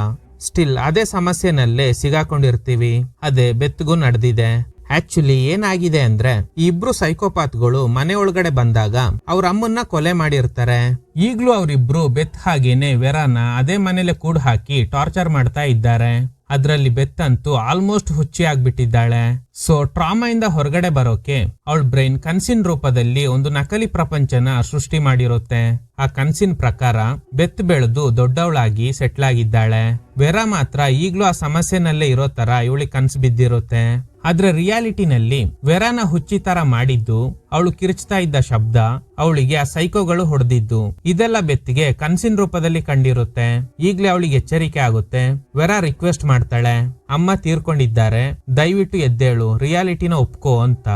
ಸ್ಟಿಲ್ ಅದೇ ಸಮಸ್ಯೆನಲ್ಲೇ ಸಿಗಾಕೊಂಡಿರ್ತೀವಿ. ಅದೇ ಬೆತ್ಗೂ ನಡೆದಿದೆ. ಆಕ್ಚುಲಿ ಏನಾಗಿದೆ ಅಂದ್ರೆ, ಈ ಇಬ್ರು ಸೈಕೋಪಾತ್ಗಳು ಮನೆ ಒಳಗಡೆ ಬಂದಾಗ ಅವ್ರ ಅಮ್ಮನ್ನ ಕೊಲೆ ಮಾಡಿರ್ತಾರೆ. ಈಗ್ಲೂ ಅವರಿಬ್ರು ಬೆತ್ ಹಾಗೇನೆ ವೆರಾನ ಅದೇ ಮನೇಲೆ ಕೂಡ್ ಹಾಕಿ ಟಾರ್ಚರ್ ಮಾಡ್ತಾ ಇದ್ದಾರೆ. ಅದ್ರಲ್ಲಿ ಬೆತ್ ಅಂತೂ ಆಲ್ಮೋಸ್ಟ್ ಹುಚ್ಚಿ ಆಗ್ಬಿಟ್ಟಿದ್ದಾಳೆ. ಸೊ ಟ್ರಾಮಾ ಇಂದ ಹೊರಗಡೆ ಬರೋಕೆ ಅವಳ ಬ್ರೈನ್ ಕನ್ಸಿನ ರೂಪದಲ್ಲಿ ಒಂದು ನಕಲಿ ಪ್ರಪಂಚನ ಸೃಷ್ಟಿ ಮಾಡಿರುತ್ತೆ. ಆ ಕನ್ಸಿನ ಪ್ರಕಾರ ಬೆತ್ ಬೆಳೆದು ದೊಡ್ಡವಳಾಗಿ ಸೆಟ್ಲ್ ಆಗಿದ್ದಾಳೆ. ವೆರಾ ಮಾತ್ರ ಈಗ್ಲೂ ಆ ಸಮಸ್ಯೆನಲ್ಲೇ ಇರೋ ತರ ಇವಳಿಗೆ ಕನ್ಸು ಬಿದ್ದಿರುತ್ತೆ. ಆದ್ರೆ ರಿಯಾಲಿಟಿನಲ್ಲಿ ವೆರಾನ ಹುಚ್ಚಿ ತರ ಮಾಡಿದ್ದು, ಅವಳು ಕಿರ್ಚ್ತಾ ಇದ್ದ ಶಬ್ದ, ಅವಳಿಗೆ ಆ ಸೈಕೋಗಳು ಹೊಡೆದಿದ್ದು, ಇದೆಲ್ಲ ಬೆತ್ತಿಗೆ ಕನ್ಸಿನ ರೂಪದಲ್ಲಿ ಕಂಡಿರುತ್ತೆ. ಈಗ್ಲೇ ಅವಳಿಗೆ ಎಚ್ಚರಿಕೆ ಆಗುತ್ತೆ. ವೆರಾ ರಿಕ್ವೆಸ್ಟ್ ಮಾಡ್ತಾಳೆ, ಅಮ್ಮ ತೀರ್ಕೊಂಡಿದ್ದಾರೆ, ದಯವಿಟ್ಟು ಎದ್ದೇಳು, ರಿಯಾಲಿಟಿನ ಒಪ್ಕೋ ಅಂತ.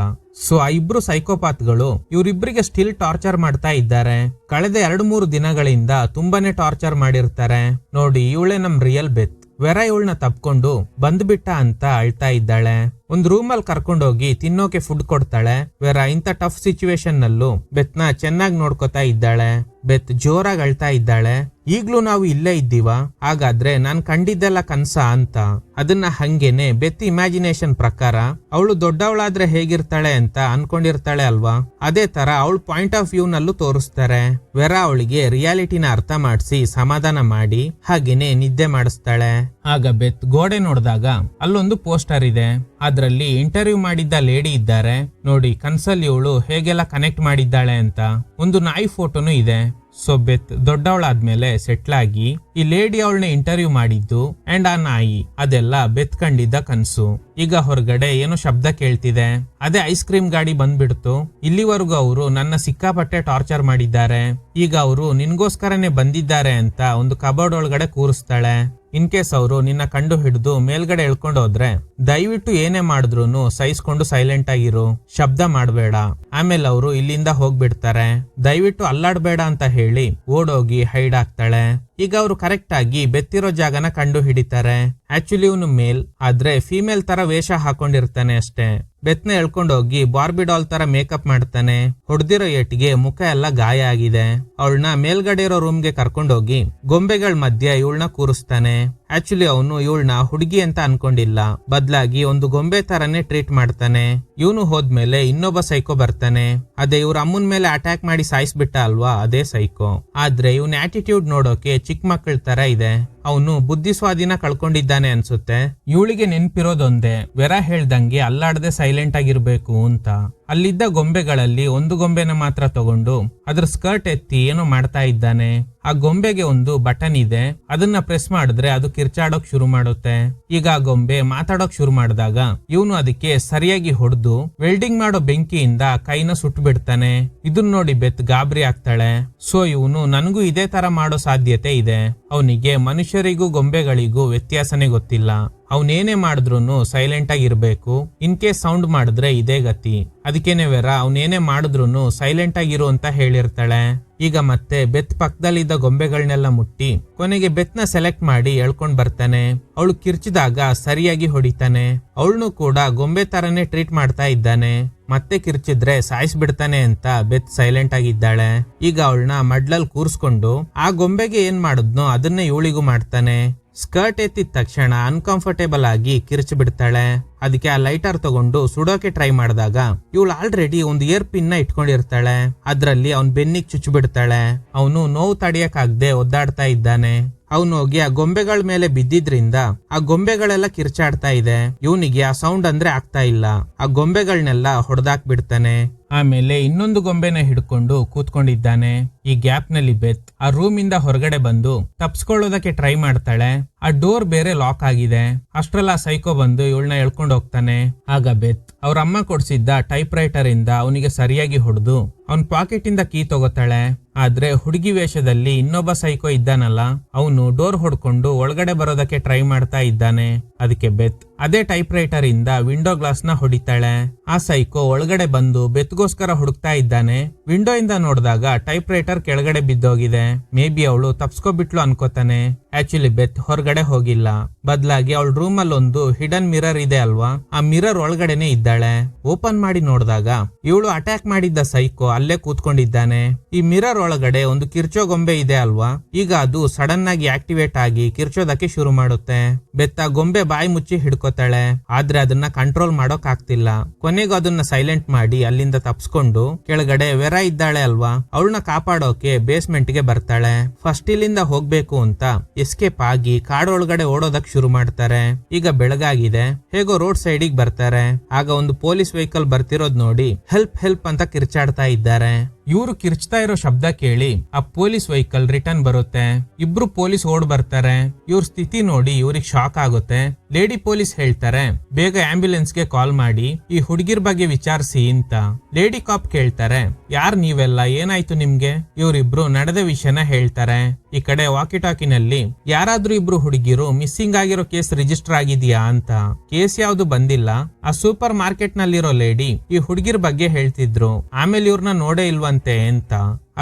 ಸೊ ಆ ಇಬ್ರು ಸೈಕೋಪಾತ್ಗಳು ಇವರಿಬ್ಬರಿಗೆ ಸ್ಟಿಲ್ ಟಾರ್ಚರ್ ಮಾಡ್ತಾ ಇದ್ದಾರೆ. ಕಳೆದ 2-3 ದಿನಗಳಿಂದ ತುಂಬಾನೇ ಟಾರ್ಚರ್ ಮಾಡಿರ್ತಾರೆ. ನೋಡಿ, ಇವಳೇ ನಮ್ ರಿಯಲ್ ಬೆತ್. ವೆರಾ ಇವಳನ್ನ ತಪ್ಕೊಂಡು ಬಂದ್ಬಿಟ್ಟ ಅಂತ ಅಳ್ತಾ ಇದ್ದಾಳೆ. ಒಂದ್ ರೂಮಲ್ಲಿ ಕರ್ಕೊಂಡೋಗಿ ತಿನ್ನೋಕೆ ಫುಡ್ ಕೊಡ್ತಾಳೆ. ವೆರಾ ಇಂಥ ಟಫ್ ಸಿಚುವೇಶನ್ ನಲ್ಲೂ ಬೆತ್ನ ಚೆನ್ನಾಗಿ ನೋಡ್ಕೋತಾ ಇದ್ದಾಳೆ. ಬೆತ್ ಜೋರಾಗಿ ಅಳ್ತಾ ಇದ್ದಾಳೆ. ಈಗ್ಲೂ ನಾವು ಇಲ್ಲೇ ಇದ್ದೀವ? ಹಾಗಾದ್ರೆ ನಾನ್ ಕಂಡಿದ್ದೆಲ್ಲ ಕನ್ಸ ಅಂತ. ಅದನ್ನ ಹಂಗೇನೆ ಬೆತ್ ಇಮ್ಯಾಜಿನೇಷನ್ ಪ್ರಕಾರ ಅವಳು ದೊಡ್ಡವಳಾದ್ರೆ ಹೇಗಿರ್ತಾಳೆ ಅಂತ ಅನ್ಕೊಂಡಿರ್ತಾಳೆ ಅಲ್ವಾ, ಅದೇ ತರ ಅವಳ ಪಾಯಿಂಟ್ ಆಫ್ ವ್ಯೂ ನಲ್ಲೂ ತೋರಿಸ್ತಾರೆ. ವೆರಾ ಅವಳಿಗೆ ರಿಯಾಲಿಟಿನ ಅರ್ಥ ಮಾಡಿಸಿ ಸಮಾಧಾನ ಮಾಡಿ ಹಾಗೇನೆ ನಿದ್ದೆ ಮಾಡಿಸ್ತಾಳೆ. ಆಗ ಬೆತ್ ಗೋಡೆ ನೋಡಿದಾಗ ಅಲ್ಲೊಂದು ಪೋಸ್ಟರ್ ಇದೆ. ಅದ್ರಲ್ಲಿ ಇಂಟರ್ವ್ಯೂ ಮಾಡಿದ್ದ ಲೇಡಿ ಇದ್ದಾರೆ. ನೋಡಿ, ಕನ್ಸಲ್ಲಿ ಇವಳು ಹೇಗೆಲ್ಲ ಕನೆಕ್ಟ್ ಮಾಡಿದ್ದಾಳೆ ಅಂತ. ಒಂದು ನಾಯಿ ಫೋಟೋನು ಇದೆ. ಸೊ ಬೆತ್ ದೊಡ್ಡವಳಾದ್ಮೇಲೆ ಸೆಟ್ಲ್ ಆಗಿ ಈ ಲೇಡಿ ಅವಳನ್ನ ಇಂಟರ್ವ್ಯೂ ಮಾಡಿದ್ದು ಅಂಡ್ ಆ ನಾಯಿ, ಅದೆಲ್ಲ ಬೆತ್ ಕಂಡಿದ್ದ ಕನ್ಸು. ಈಗ ಹೊರಗಡೆ ಏನೋ ಶಬ್ದ ಕೇಳ್ತಿದೆ. ಅದೇ ಐಸ್ ಕ್ರೀಮ್ ಗಾಡಿ ಬಂದ್ಬಿಡ್ತು. ಇಲ್ಲಿವರೆಗೂ ಅವರು ನನ್ನ ಸಿಕ್ಕಾಪಟ್ಟೆ ಟಾರ್ಚರ್ ಮಾಡಿದ್ದಾರೆ. ಈಗ ಅವರು ನಿನ್ಗೋಸ್ಕರನೇ ಬಂದಿದ್ದಾರೆ ಅಂತ ಒಂದು ಕಬೋರ್ಡ್ ಒಳಗಡೆ ಕೂರಿಸ್ತಾಳೆ. ಇನ್ ಕೇಸ್ ಅವರು ನಿನ್ನ ಕಂಡು ಹಿಡಿದು ಮೇಲ್ಗಡೆ ಎಳ್ಕೊಂಡು ಹೋದ್ರೆ ದಯವಿಟ್ಟು ಏನೇ ಮಾಡಿದ್ರು ಸಹಿಸ್ಕೊಂಡು ಸೈಲೆಂಟ್ ಆಗಿರು, ಶಬ್ದ ಮಾಡಬೇಡ. ಆಮೇಲೆ ಅವರು ಇಲ್ಲಿಂದ ಹೋಗ್ಬಿಡ್ತಾರೆ. ದಯವಿಟ್ಟು ಅಲ್ಲಾಡ್ಬೇಡ ಅಂತ ಹೇಳಿ ಓಡೋಗಿ ಹೈಡ್ ಆಗ್ತಾಳೆ. ಈಗ ಅವರು ಕರೆಕ್ಟ್ ಆಗಿ ಬೆತ್ತಿರೋ ಜಾಗನ ಕಂಡು ಹಿಡಿತಾರೆ. ಆಕ್ಚುಲಿ ಇವನು ಮೇಲ್, ಆದ್ರೆ ಫೀಮೇಲ್ ತರ ವೇಷ ಹಾಕೊಂಡಿರ್ತಾನೆ ಅಷ್ಟೇ. ಬೆತ್ನ ಎಳ್ಕೊಂಡೋಗಿ ಬಾರ್ಬಿ ಡಾಲ್ ತರ ಮೇಕಪ್ ಮಾಡ್ತಾನೆ. ಹೊಡೆದಿರೋ ಏಟಿಗೆ ಮುಖ ಎಲ್ಲ ಗಾಯ ಆಗಿದೆ. ಅವಳನ್ನ ಮೇಲ್ಗಡೆ ಇರೋ ರೂಮ್ಗೆ ಕರ್ಕೊಂಡೋಗಿ ಗೊಂಬೆಗಳ ಮಧ್ಯೆ ಇವಳನ್ನ ಕೂರಿಸ್ತಾನೆ. ಆಕ್ಚುಲಿ ಅವನು ಇವಳನ್ನ ಹುಡುಗಿ ಅಂತ ಅನ್ಕೊಂಡಿಲ್ಲ, ಬದಲಾಗಿ ಒಂದು ಗೊಂಬೆ ತರನೇ ಟ್ರೀಟ್ ಮಾಡ್ತಾನೆ. ಇವನು ಹೋದ್ಮೇಲೆ ಇನ್ನೊಬ್ಬ ಸೈಕೋ ಬರ್ತಾನೆ. ಅದೇ ಇವ್ರ ಅಮ್ಮನ ಮೇಲೆ ಅಟ್ಯಾಕ್ ಮಾಡಿ ಸಾಯಿಸ್ಬಿಟ್ಟ ಅಲ್ವಾ, ಅದೇ ಸೈಕೋ. ಆದ್ರೆ ಇವನ್ ಆಟಿಟ್ಯೂಡ್ ನೋಡೋಕೆ ಚಿಕ್ಕ ಮಕ್ಕಳ ತರ ಇದೆ. ಅವನು ಬುದ್ಧಿ ಸ್ವಾಧೀನ ಕಳ್ಕೊಂಡಿದ್ದಾನೆ ಅನ್ಸುತ್ತೆ. ಇವಳಿಗೆ ನೆನ್ಪಿರೋದೊಂದೇ, ವೆರಾ ಹೇಳ್ದಂಗೆ ಅಲ್ಲಾಡದೆ ಸೈಲೆಂಟ್ ಆಗಿರ್ಬೇಕು ಅಂತ. ಅಲ್ಲಿದ್ದ ಗೊಂಬೆಗಳಲ್ಲಿ ಒಂದು ಗೊಂಬೆನ ಮಾತ್ರ ತಗೊಂಡು ಅದ್ರ ಸ್ಕರ್ಟ್ ಎತ್ತಿ ಏನೋ ಮಾಡ್ತಾ ಇದ್ದಾನೆ. ಆ ಗೊಂಬೆಗೆ ಒಂದು ಬಟನ್ ಇದೆ, ಅದನ್ನ ಪ್ರೆಸ್ ಮಾಡಿದ್ರೆ ಅದು ಕಿರ್ಚಾಡೋಕ್ ಶುರು ಮಾಡುತ್ತೆ. ಈಗ ಆ ಗೊಂಬೆ ಮಾತಾಡೋಕ್ ಶುರು ಮಾಡಿದಾಗ ಇವನು ಅದಕ್ಕೆ ಸರಿಯಾಗಿ ಹೊಡೆದು ವೆಲ್ಡಿಂಗ್ ಮಾಡೋ ಬೆಂಕಿಯಿಂದ ಕೈನ ಸುಟ್ಟು ಬಿಡ್ತಾನೆ. ಇದನ್ನ ನೋಡಿ ಬೆತ್ ಗಾಬರಿ ಆಗ್ತಾಳೆ. ಸೊ ಇವನು ನನಗೂ ಇದೇ ತರ ಮಾಡೋ ಸಾಧ್ಯತೆ ಇದೆ, ಅವನಿಗೆ ಮನುಷ್ಯ ಮನುಷ್ಯರಿಗೂ ಗೊಂಬೆಗಳಿಗೂ ವ್ಯತ್ಯಾಸನೇ ಗೊತ್ತಿಲ್ಲ. ಅವನೇನೇ ಮಾಡಿದ್ರು ಸೈಲೆಂಟ್ ಆಗಿ ಇರ್ಬೇಕು. ಇನ್ ಕೇಸ್ ಸೌಂಡ್ ಮಾಡಿದ್ರೆ ಇದೇ ಗತಿ. ಅದಕ್ಕೇನೆ ವೆರಾ ಅವನೇನೇ ಮಾಡಿದ್ರು ಸೈಲೆಂಟ್ ಆಗಿರು ಅಂತ ಹೇಳಿರ್ತಾಳೆ. ಈಗ ಮತ್ತೆ ಬೆತ್ ಪಕ್ಕದಲ್ಲಿದ್ದ ಗೊಂಬೆಗಳನ್ನೆಲ್ಲ ಮುಟ್ಟಿ ಕೊನೆಗೆ ಬೆತ್ನ ಸೆಲೆಕ್ಟ್ ಮಾಡಿ ಎಳ್ಕೊಂಡ್ ಬರ್ತಾನೆ. ಅವಳು ಕಿರ್ಚಿದಾಗ ಸರಿಯಾಗಿ ಹೊಡಿತಾನೆ. ಅವಳನ್ನು ಕೂಡ ಗೊಂಬೆ ತರನೇ ಟ್ರೀಟ್ ಮಾಡ್ತಾ ಇದ್ದಾನೆ. ಮತ್ತೆ ಕಿರ್ಚಿದ್ರೆ ಸಾಯಿಸ್ಬಿಡ್ತಾನೆ ಅಂತ ಬೆತ್ ಸೈಲೆಂಟ್ ಆಗಿದ್ದಾಳೆ. ಈಗ ಅವಳನ್ನ ಮಡ್ಲಲ್ಲಿ ಕೂರ್ಸ್ಕೊಂಡು ಆ ಗೊಂಬೆಗೆ ಏನ್ ಮಾಡಿದ್ನೋ ಅದನ್ನೇ ಇವಳಿಗೂ ಮಾಡ್ತಾನೆ. ಸ್ಕರ್ಟ್ ಎತ್ತಿದ ತಕ್ಷಣ ಅನ್ಕಂಫರ್ಟೇಬಲ್ ಆಗಿ ಕಿರ್ಚಿ ಬಿಡ್ತಾಳೆ. ಅದಕ್ಕೆ ಆ ಲೈಟರ್ ತಗೊಂಡು ಸುಡೋಕೆ ಟ್ರೈ ಮಾಡಿದಾಗ ಇವಳು ಆಲ್ರೆಡಿ ಒಂದು ಏರ್ ಪಿನ್ ನ ಇಟ್ಕೊಂಡಿರ್ತಾಳೆ. ಅದ್ರಲ್ಲಿ ಅವನ್ ಬೆನ್ನಿಗೆ ಚುಚ್ಚು ಬಿಡ್ತಾಳೆ. ಅವನು ನೋವು ತಡೆಯಕ್ಕಾಗ್ದೆ ಒದ್ದಾಡ್ತಾ ಇದ್ದಾನೆ. ಅವನು ಹೋಗಿ ಆ ಗೊಂಬೆಗಳ ಮೇಲೆ ಬಿದ್ದಿದ್ರಿಂದ ಆ ಗೊಂಬೆಗಳೆಲ್ಲ ಕಿರ್ಚಾಡ್ತಾ ಇದೆ. ಇವನಿಗೆ ಆ ಸೌಂಡ್ ಅಂದ್ರೆ ಆಗ್ತಾ ಇಲ್ಲ. ಆ ಗೊಂಬೆಗಳನ್ನೆಲ್ಲ ಹೊಡೆದಾಕ್ ಬಿಡ್ತಾನೆ. ಆಮೇಲೆ ಇನ್ನೊಂದು ಗೊಂಬೆನ ಹಿಡ್ಕೊಂಡು ಕೂತ್ಕೊಂಡಿದ್ದಾನೆ. ಈ ಗ್ಯಾಪ್ ನಲ್ಲಿ ಬೆತ್ ಆ ರೂಮ್ ಇಂದ ಹೊರಗಡೆ ಬಂದು ತಪ್ಸ್ಕೊಳ್ಳೋದಕ್ಕೆ ಟ್ರೈ ಮಾಡ್ತಾಳೆ. ಆ ಡೋರ್ ಬೇರೆ ಲಾಕ್ ಆಗಿದೆ. ಅಷ್ಟ್ರಲ್ಲ ಸೈಕೋ ಬಂದು ಇವಳನ್ನ ಎಳ್ಕೊಂಡು ಹೋಗ್ತಾನೆ. ಆಗ ಬೆತ್ ಅವ್ರ ಅಮ್ಮ ಕೊಡ್ಸಿದ್ದ ಟೈಪ್ ರೈಟರ್ ಇಂದ ಅವನಿಗೆ ಸರಿಯಾಗಿ ಹೊಡೆದು ಅವನ್ ಪಾಕೆಟ್ ಇಂದ ಕೀ ತಗೋತಾಳೆ. ಆದ್ರೆ ಹುಡುಗಿ ವೇಷದಲ್ಲಿ ಇನ್ನೊಬ್ಬ ಸೈಕೋ ಇದ್ದಾನಲ್ಲ, ಅವನು ಡೋರ್ ಹೊಡ್ಕೊಂಡು ಒಳಗಡೆ ಬರೋದಕ್ಕೆ ಟ್ರೈ ಮಾಡ್ತಾ ಇದ್ದಾನೆ. ಅದಕ್ಕೆ ಬೆತ್ ಅದೇ ಟೈಪ್ ರೈಟರ್ ಇಂದ ವಿಂಡೋ ಗ್ಲಾಸ್ ನ ಹೊಡಿತಾಳೆ. ಆ ಸೈಕೋ ಒಳಗಡೆ ಬಂದು ಬೆತ್ಗೋಸ್ಕರ ಹುಡುಕ್ತಾ ಇದ್ದಾನೆ. ವಿಂಡೋ ಇಂದ ನೋಡಿದಾಗ ಟೈಪ್ ರೈಟರ್ ಕೆಳಗಡೆ ಬಿದ್ದೋಗಿದೆ. ಮೇ ಬಿ ಅವಳು ತಪ್ಸ್ಕೊಬಿಟ್ಲು ಅನ್ಕೋತಾನೆ. ಆಕ್ಚುಲಿ ಬೆತ್ ಹೊರಗಡೆ ಹೋಗಿಲ್ಲ. ಬದಲಾಗಿ ಅವಳ ರೂಮ್ ಅಲ್ಲಿ ಒಂದು ಹಿಡನ್ ಮಿರರ್ ಇದೆ ಅಲ್ವಾ, ಆ ಮಿರರ್ ಒಳಗಡೆನೆ ಇದ್ದಾಳೆ. ಓಪನ್ ಮಾಡಿ ನೋಡಿದಾಗ ಇವಳು ಅಟ್ಯಾಕ್ ಮಾಡಿದ್ದ ಸೈಕೋ ಅಲ್ಲೇ ಕೂತ್ಕೊಂಡಿದ್ದಾನೆ. ಈ ಮಿರರ್ ಒಳಗಡೆ ಒಂದು ಕಿರ್ಚೋ ಗೊಂಬೆ ಇದೆ ಅಲ್ವಾ, ಈಗ ಅದು ಸಡನ್ ಆಗಿ ಆಕ್ಟಿವೇಟ್ ಆಗಿ ಕಿರ್ಚೋದಕ್ಕೆ ಶುರು ಮಾಡುತ್ತೆ. ಬೆತ್ತ ಗೊಂಬೆ ಬಾಯಿ ಮುಚ್ಚಿ ಹಿಡ್ಕೋತಾಳೆ. ಆದ್ರೆ ಅದನ್ನ ಕಂಟ್ರೋಲ್ ಮಾಡೋಕ್ ಆಗ್ತಿಲ್ಲ. ಕೊನೆಗೂ ಅದನ್ನ ಸೈಲೆಂಟ್ ಮಾಡಿ ಅಲ್ಲಿಂದ ತಪ್ಸ್ಕೊಂಡು ಕೆಳಗಡೆ ವೆರಾ ಇದ್ದಾಳೆ ಅಲ್ವಾ, ಅವಳನ್ನ ಕಾಪಾಡೋಕೆ ಬೇಸ್ಮೆಂಟ್ ಗೆ ಬರ್ತಾಳೆ. ಫಸ್ಟ್ ಇಲ್ಲಿಂದ ಹೋಗ್ಬೇಕು ಅಂತ ಎಸ್ಕೇಪ್ ಆಗಿ ಕಾಡೊಳಗಡೆ ಓಡೋದಕ್ ಶುರು ಮಾಡ್ತಾರೆ. ಈಗ ಬೆಳಗಾಗಿದೆ. ಹೇಗೋ ರೋಡ್ ಸೈಡಿಗೆ ಬರ್ತಾರೆ. ಆಗ ಒಂದು ಪೊಲೀಸ್ ವೆಹಿಕಲ್ ಬರ್ತಿರೋದ್ ನೋಡಿ ಹೆಲ್ಪ್ ಹೆಲ್ಪ್ ಅಂತ ಕಿರ್ಚಾಡ್ತಾ ಇದ್ದಾರೆ. ಇವ್ರು ಕಿರ್ಚ್ತಾ ಇರೋ ಶಬ್ದ ಕೇಳಿ ಆ ಪೊಲೀಸ್ ವೆಹಿಕಲ್ ರಿಟರ್ನ್ ಬರುತ್ತೆ. ಇಬ್ರು ಪೊಲೀಸ್ ಓಡ್ ಬರ್ತಾರೆ. ಇವ್ರ ಸ್ಥಿತಿ ನೋಡಿ ಇವ್ರಿಗೆ ಶಾಕ್ ಆಗುತ್ತೆ. ಲೇಡಿ ಪೊಲೀಸ್ ಹೇಳ್ತಾರೆ ಬೇಗ ಆಂಬ್ಯುಲೆನ್ಸ್ ಗೆ ಕಾಲ್ ಮಾಡಿ ಈ ಹುಡುಗಿರ್ ಬಗ್ಗೆ ವಿಚಾರಿಸಿ ಅಂತ. ಲೇಡಿ ಕಾಪ್ ಕೇಳ್ತಾರೆ ಯಾರ್ ನೀವೆಲ್ಲ, ಏನಾಯ್ತು ನಿಮ್ಗೆ? ಇವರಿಬ್ರು ನಡೆದ ವಿಷಯನ ಹೇಳ್ತಾರೆ. ಈ ಕಡೆ ವಾಕಿ ಟಾಕಿನಲ್ಲಿ ಯಾರಾದ್ರೂ ಇಬ್ರು ಹುಡುಗಿರು ಮಿಸ್ಸಿಂಗ್ ಆಗಿರೋ ಕೇಸ್ ರಿಜಿಸ್ಟರ್ ಆಗಿದ್ಯಾ ಅಂತ. ಕೇಸ್ ಯಾವ್ದು ಬಂದಿಲ್ಲ. ಆ ಸೂಪರ್ ಮಾರ್ಕೆಟ್ ನಲ್ಲಿರೋ ಲೇಡಿ ಈ ಹುಡುಗಿರ್ ಬಗ್ಗೆ ಹೇಳ್ತಿದ್ರು. ಆಮೇಲೆ ಇವ್ರನ್ನ ನೋಡೇ ಇಲ್ವಂತೆ ಅಂತ.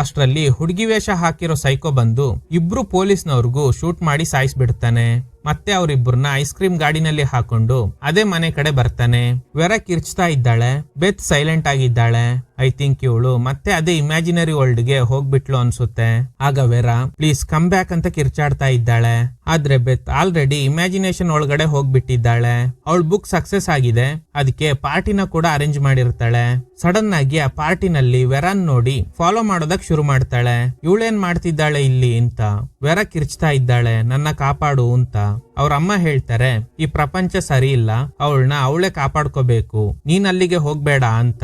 ಅಷ್ಟ್ರಲ್ಲಿ ಹುಡುಗಿ ವೇಷ ಹಾಕಿರೋ ಸೈಕೋ ಬಂದು ಇಬ್ರು ಪೊಲೀಸ್ನವ್ರಿಗೂ ಶೂಟ್ ಮಾಡಿ ಸಾಯಿಸ್ಬಿಡ್ತಾನೆ. ಮತ್ತೆ ಅವರಿಬ್ಬರನ್ನ ಐಸ್ ಕ್ರೀಮ್ ಗಾಡಿನಲ್ಲಿ ಹಾಕೊಂಡು ಅದೇ ಮನೆ ಕಡೆ ಬರ್ತಾನೆ. ವೆರಾ ಕಿರ್ಚ್ತಾ ಇದ್ದಾಳೆ. ಬೆತ್ ಸೈಲೆಂಟ್ ಆಗಿದ್ದಾಳೆ. ಐ ಥಿಂಕ್ ಇವಳು ಮತ್ತೆ ಅದೇ ಇಮ್ಯಾಜಿನರಿ ವರ್ಲ್ಡ್ ಗೆ ಹೋಗ್ಬಿಟ್ಲು ಅನ್ಸುತ್ತೆ. ಆಗ ವೆರಾ ಪ್ಲೀಸ್ ಕಮ್ ಬ್ಯಾಕ್ ಅಂತ ಕಿರ್ಚಾಡ್ತಾ ಇದ್ದಾಳೆ. ಆದ್ರೆ ಬೆತ್ ಆಲ್ರೆಡಿ ಇಮ್ಯಾಜಿನೇಷನ್ ಒಳಗಡೆ ಹೋಗ್ಬಿಟ್ಟಿದ್ದಾಳೆ. ಅವಳ ಬುಕ್ ಸಕ್ಸೆಸ್ ಆಗಿದೆ. ಅದಕ್ಕೆ ಪಾರ್ಟಿನ ಕೂಡ ಅರೇಂಜ್ ಮಾಡಿರ್ತಾಳೆ. ಸಡನ್ ಆಗಿ ಆ ಪಾರ್ಟಿನಲ್ಲಿ ವೆರಾನ್ ನೋಡಿ ಫಾಲೋ ಮಾಡೋದಕ್ ಶುರು ಮಾಡ್ತಾಳೆ. ಇವಳೇನ್ ಮಾಡ್ತಿದ್ದಾಳೆ ಇಲ್ಲಿ ಅಂತ. ವೆರಾ ಕಿರ್ಚ್ತಾ ಇದ್ದಾಳೆ ನನ್ನ ಕಾಪಾಡು ಅಂತ. ಅವ್ರ ಅಮ್ಮ ಹೇಳ್ತಾರೆ ಈ ಪ್ರಪಂಚ ಸರಿ ಇಲ್ಲ, ಅವಳನ್ನ ಅವಳೇ ಕಾಪಾಡ್ಕೋಬೇಕು, ನೀನ್ ಅಲ್ಲಿಗೆ ಹೋಗ್ಬೇಡ ಅಂತ.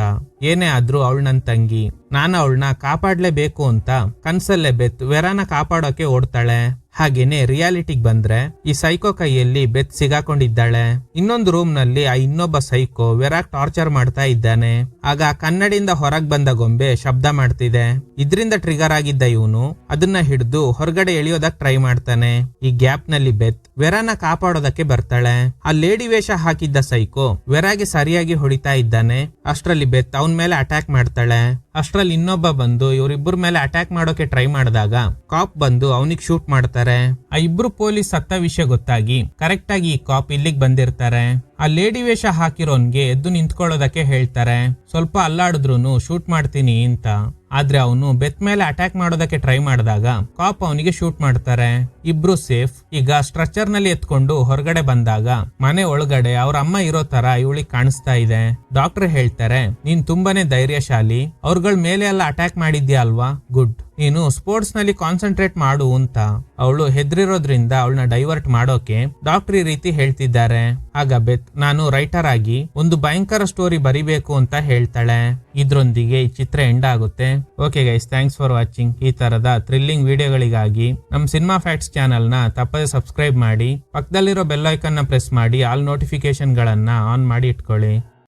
ಏನೇ ಆದ್ರೂ ಅವಳು ನನ್ ತಂಗಿ, ನಾನು ಅವಳನ್ನ ಕಾಪಾಡ್ಲೇಬೇಕು ಅಂತ ಕನ್ಸಲ್ಲೇ ಬೆತ್ ವೆರಾನ ಕಾಪಾಡೋಕೆ ಓಡ್ತಾಳೆ. ಹಾಗೇನೆ ರಿಯಾಲಿಟಿಗ್ ಬಂದ್ರೆ ಈ ಸೈಕೋ ಕೈಯಲ್ಲಿ ಬೆತ್ ಸಿಗಾಕೊಂಡಿದ್ದಾಳೆ. ಇನ್ನೊಂದು ರೂಮ್ ನಲ್ಲಿ ಆ ಇನ್ನೊಬ್ಬ ಸೈಕೋ ವೆರಾಕ್ ಟಾರ್ಚರ್ ಮಾಡ್ತಾ ಇದ್ದಾನೆ. ಆಗ ಕನ್ನಡಿಯಿಂದ ಹೊರಗ್ ಬಂದ ಗೊಂಬೆ ಶಬ್ದ ಮಾಡ್ತಿದೆ. ಇದ್ರಿಂದ ಟ್ರಿಗರ್ ಆಗಿದ್ದ ಇವನು ಅದನ್ನ ಹಿಡಿದು ಹೊರಗಡೆ ಎಳಿಯೋದಕ್ ಟ್ರೈ ಮಾಡ್ತಾನೆ. ಈ ಗ್ಯಾಪ್ ನಲ್ಲಿ ಬೆತ್ ವೆರಾನ ಕಾಪಾಡೋದಕ್ಕೆ ಬರ್ತಾಳೆ. ಆ ಲೇಡಿ ವೇಷ ಹಾಕಿದ್ದ ಸೈಕೋ ವೆರಾಗೆ ಸರಿಯಾಗಿ ಹೊಡಿತಾ ಇದ್ದಾನೆ. ಅಷ್ಟ್ರಲ್ಲಿ ಬೆತ್ ಅವನ್ ಮೇಲೆ ಅಟ್ಯಾಕ್ ಮಾಡ್ತಾಳೆ. ಅಷ್ಟ್ರಲ್ಲಿ ಇನ್ನೊಬ್ಬ ಬಂದು ಇವರಿಬ್ಬರ ಮೇಲೆ ಅಟ್ಯಾಕ್ ಮಾಡೋಕೆ ಟ್ರೈ ಮಾಡಿದಾಗ ಕಾಪ್ ಬಂದು ಅವನಿಗೆ ಶೂಟ್ ಮಾಡ್ತಾರೆ. ಆ ಇಬ್ರು ಪೊಲೀಸ್ ಸತ್ತ ವಿಷಯ ಗೊತ್ತಾಗಿ ಕರೆಕ್ಟ್ ಆಗಿ ಈ ಕಾಪ್ ಇಲ್ಲಿಗೆ ಬಂದಿರ್ತಾರೆ. ಆ ಲೇಡಿ ವೇಷ ಹಾಕಿರೋನ್ಗೆ ಎದ್ದು ನಿಂತ್ಕೊಳ್ಳೋದಕ್ಕೆ ಹೇಳ್ತಾರೆ. ಸ್ವಲ್ಪ ಅಲ್ಲಾಡಿದ್ರು ಶೂಟ್ ಮಾಡ್ತೀನಿ ಅಂತ. ಆದ್ರೆ ಅವನು ಬೆತ್ ಮೇಲೆ ಅಟ್ಯಾಕ್ ಮಾಡೋದಕ್ಕೆ ಟ್ರೈ ಮಾಡಿದಾಗ ಕಾಪ್ ಅವನಿಗೆ ಶೂಟ್ ಮಾಡ್ತಾರೆ. ಇಬ್ರು ಸೇಫ್. ಈಗ ಸ್ಟ್ರಕ್ಚರ್ ನಲ್ಲಿ ಎತ್ಕೊಂಡು ಹೊರಗಡೆ ಬಂದಾಗ ಮನೆ ಒಳಗಡೆ ಅವ್ರ ಅಮ್ಮ ಇರೋ ತರ ಇವಳಿಗೆ ಕಾಣಿಸ್ತಾ ಇದೆ. ಡಾಕ್ಟರ್ ಹೇಳ್ತಾರೆ ನೀನ್ ತುಂಬಾನೇ ಧೈರ್ಯಶಾಲಿ, ಅವ್ರಗಳ ಮೇಲೆ ಎಲ್ಲ ಅಟ್ಯಾಕ್ ಮಾಡಿದ್ಯಾ ಅಲ್ವಾ, ಗುಡ್, ನೀನು ಸ್ಪೋರ್ಟ್ಸ್ ನಲ್ಲಿ ಕಾನ್ಸಂಟ್ರೇಟ್ ಮಾಡು ಅಂತ. ಅವಳು ಹೆದ್ರಿರೋದ್ರಿಂದ ಅವಳನ್ನ ಡೈವರ್ಟ್ ಮಾಡೋಕೆ ಡಾಕ್ಟರ್ ಈ ರೀತಿ ಹೇಳ್ತಿದ್ದಾರೆ. ಆಗ ಬೆತ್ ನಾನು ರೈಟರ್ ಆಗಿ ಒಂದು ಭಯಂಕರ ಸ್ಟೋರಿ ಬರಿಬೇಕು ಅಂತ ಹೇಳ್ತಾಳೆ. ಇದ್ರೊಂದಿಗೆ ಈ ಚಿತ್ರ ಎಂಡ್ ಆಗುತ್ತೆ. Okay guys, thanks for watching. ಈ ತರದ ಥ್ರಿಲ್ಲಿಂಗ್ ವಿಡಿಯೋಗಳಿಗಾಗಿ ನಮ್ ಸಿನಿಮಾ ಫ್ಯಾಕ್ಟ್ಸ್ ಚಾನೆಲ್ ನ ತಪ್ಪದೆ ಸಬ್ಸ್ಕ್ರೈಬ್ ಮಾಡಿ. ಪಕ್ಕದಲ್ಲಿರೋ ಬೆಲ್ ಐಕನ್ ನ ಪ್ರೆಸ್ ಮಾಡಿ ಆಲ್ ನೋಟಿಫಿಕೇಶನ್ ಗಳನ್ನ ಆನ್ ಮಾಡಿ ಇಟ್ಕೊಳ್ಳಿ.